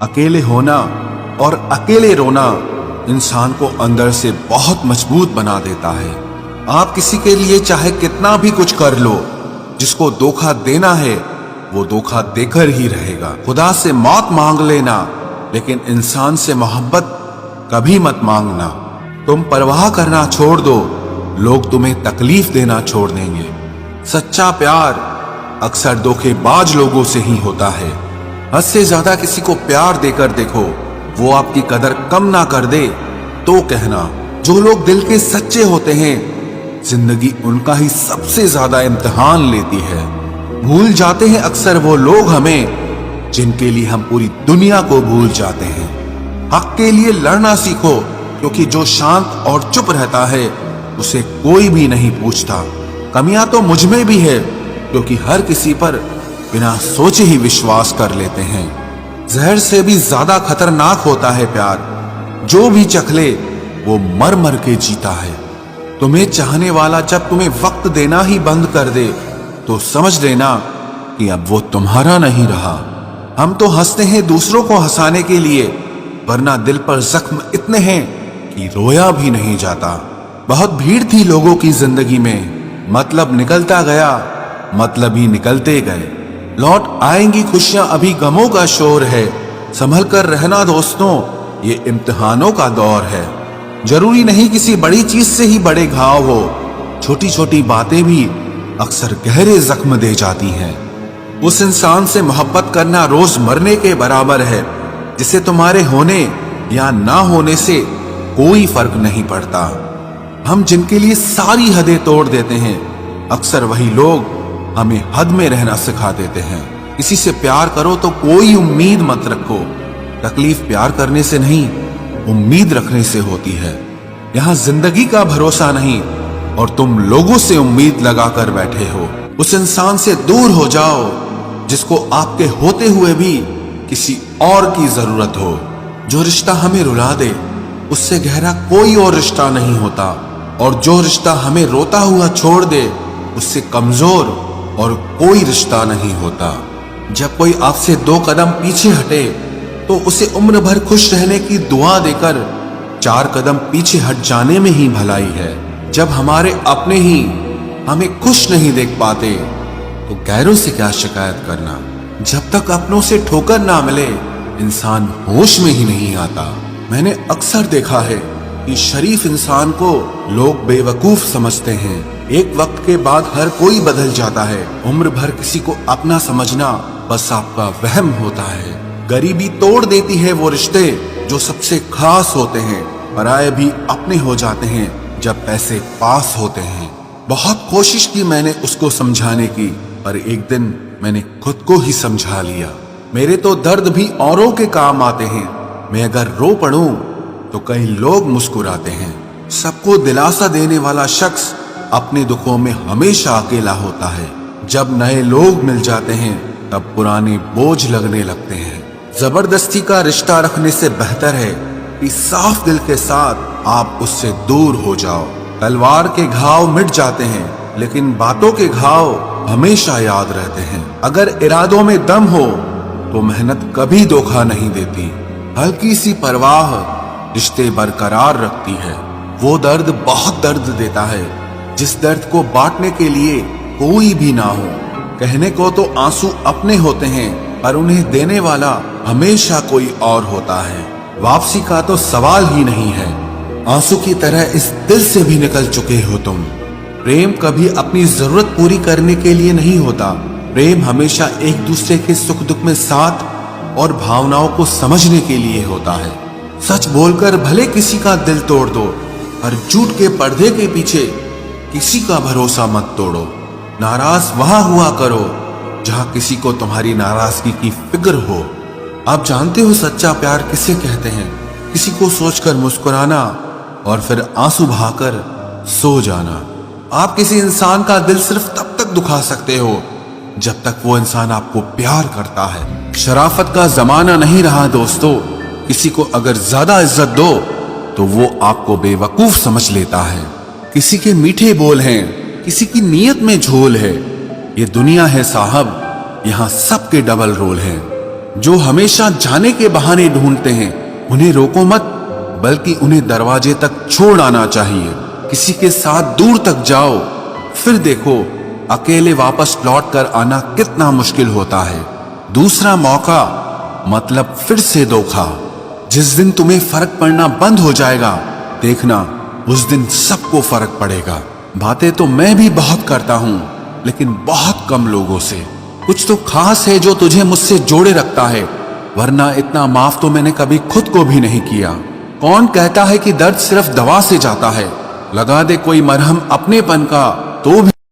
अकेले होना और अकेले रोना इंसान को अंदर से बहुत मजबूत बना देता है। आप किसी के लिए चाहे कितना भी कुछ कर लो, जिसको धोखा देना है वो धोखा देकर ही रहेगा। खुदा से मौत मांग लेना, लेकिन इंसान से मोहब्बत कभी मत मांगना। तुम परवाह करना छोड़ दो, लोग तुम्हें तकलीफ देना छोड़ देंगे। सच्चा प्यार अक्सर धोखेबाज लोगों से ही होता है। हद से ज्यादा किसी को प्यार देकर देखो, वो आपकी कदर कम ना कर दे तो कहना। जो लोग दिल के सच्चे होते हैं, जिंदगी उनका ही सबसे ज्यादा इम्तिहान लेती है। भूल जाते हैं अक्सर वो लोग हमें, जिनके लिए हम पूरी दुनिया को भूल जाते हैं। हक के लिए लड़ना सीखो, क्योंकि जो शांत और चुप रहता है उसे कोई भी नहीं पूछता। कमियां तो मुझ में भी है, क्योंकि हर किसी पर बिना सोचे ही विश्वास कर लेते हैं। जहर से भी ज्यादा खतरनाक होता है प्यार। जो भी चख ले वो मर मर के जीता है। तुम्हें चाहने वाला जब तुम्हें वक्त देना ही बंद कर दे, तो समझ लेना कि अब वो तुम्हारा नहीं रहा। हम तो हंसते हैं दूसरों को हंसाने के लिए, वरना दिल पर जख्म इतने हैं कि रोया भी नहीं जाता। बहुत भीड़ थी लोगों की जिंदगी में, मतलब निकलता गया, मतलब ही निकलते गए। लौट आएंगी खुशियां, अभी गमों का शोर है। संभल कर रहना दोस्तों, ये इम्तिहानों का दौर है। जरूरी नहीं किसी बड़ी चीज से ही बड़े घाव हो, छोटी छोटी बातें भी अक्सर गहरे जख्म दे जाती हैं। उस इंसान से मोहब्बत करना रोज मरने के बराबर है, जिसे तुम्हारे होने या ना होने से कोई फर्क नहीं पड़ता। हम जिनके लिए सारी हदें तोड़ देते हैं, अक्सर वही लोग हमें हद में रहना सिखा देते हैं। किसी से प्यार करो तो कोई उम्मीद मत रखो। तकलीफ प्यार करने से नहीं, उम्मीद रखने से होती है। यहाँ जिंदगी का भरोसा नहीं, और तुम लोगों से उम्मीद लगाकर बैठे हो। उस इंसान से दूर हो जाओ जिसको आपके होते हुए भी किसी और की जरूरत हो। जो रिश्ता हमें रुला दे, उससे गहरा कोई और रिश्ता नहीं होता। और जो रिश्ता हमें रोता हुआ छोड़ दे, उससे कमजोर और कोई रिश्ता नहीं होता। जब कोई आपसे 2 कदम पीछे हटे, तो उसे उम्र भर खुश रहने की दुआ देकर 4 कदम पीछे हट जाने में ही भलाई है। जब हमारे अपने ही हमें खुश नहीं देख पाते, तो गैरों से क्या शिकायत करना। जब तक अपनों से ठोकर ना मिले, इंसान होश में ही नहीं आता। मैंने अक्सर देखा है कि शरीफ इंसान को लोग बेवकूफ समझते हैं। एक वक्त के बाद हर कोई बदल जाता है। उम्र भर किसी को अपना समझना बस आपका वहम होता है। गरीबी तोड़ देती है वो रिश्ते जो सबसे खास होते हैं। पराये भी अपने हो जाते हैं जब पैसे पास होते हैं। बहुत कोशिश की मैंने उसको समझाने की, पर एक दिन मैंने खुद को ही समझा लिया। मेरे तो दर्द भी औरों के काम आते हैं। मैं अगर रो पड़ूं तो कई लोग मुस्कुराते हैं। सबको दिलासा देने वाला शख्स अपने दुखों में हमेशा अकेला होता है। जब नए लोग मिल जाते हैं, तब पुराने बोझ लगने लगते हैं। जबरदस्ती का रिश्ता रखने से बेहतर है कि साफ दिल के साथ आप उससे दूर हो जाओ। तलवार के घाव मिट जाते हैं, लेकिन बातों के घाव हमेशा याद रहते हैं। अगर इरादों में दम हो तो मेहनत कभी धोखा नहीं देती। हल्की सी परवाह रिश्ते बरकरार रखती है। वो दर्द बहुत दर्द देता है, जिस दर्द को बांटने के लिए कोई भी ना हो। कहने को तो आंसू अपने होते हैं, पर उन्हें देने वाला हमेशा कोई और होता है। वापसी का तो सवाल ही नहीं है। आंसू की तरह इस दिल से भी निकल चुके हो तुम। प्रेम कभी अपनी जरूरत पूरी करने के लिए नहीं होता। प्रेम हमेशा एक दूसरे के सुख दुख में साथ और भावनाओं को समझने के लिए होता है। सच बोलकर भले किसी का दिल तोड़ दो, पर झूठ के पर्दे के पीछे किसी का भरोसा मत तोड़ो। नाराज वहां हुआ करो जहां किसी को तुम्हारी नाराजगी की फिक्र हो। आप जानते हो सच्चा प्यार किसे कहते हैं? किसी को सोचकर मुस्कुराना और फिर आंसू बहाकर सो जाना। आप किसी इंसान का दिल सिर्फ तब तक दुखा सकते हो जब तक वो इंसान आपको प्यार करता है। शराफत का जमाना नहीं रहा दोस्तों। किसी को अगर ज्यादा इज्जत दो तो वो आपको बेवकूफ समझ लेता है। किसी के मीठे बोल हैं, किसी की नीयत में झोल है। ये दुनिया है साहब, यहाँ सबके डबल रोल हैं। जो हमेशा जाने के बहाने ढूंढते हैं उन्हें रोको मत, बल्कि उन्हें दरवाजे तक छोड़ आना चाहिए। किसी के साथ दूर तक जाओ, फिर देखो अकेले वापस लौट कर आना कितना मुश्किल होता है। दूसरा मौका मतलब फिर से धोखा। जिस दिन तुम्हें फर्क पड़ना बंद हो जाएगा, देखना उस दिन सबको फर्क पड़ेगा। बातें तो मैं भी बहुत करता हूं, लेकिन बहुत कम लोगों से। कुछ तो खास है जो तुझे मुझसे जोड़े रखता है, वरना इतना माफ तो मैंने कभी खुद को भी नहीं किया। कौन कहता है कि दर्द सिर्फ दवा से जाता है? लगा दे कोई मरहम अपनेपन का तो भी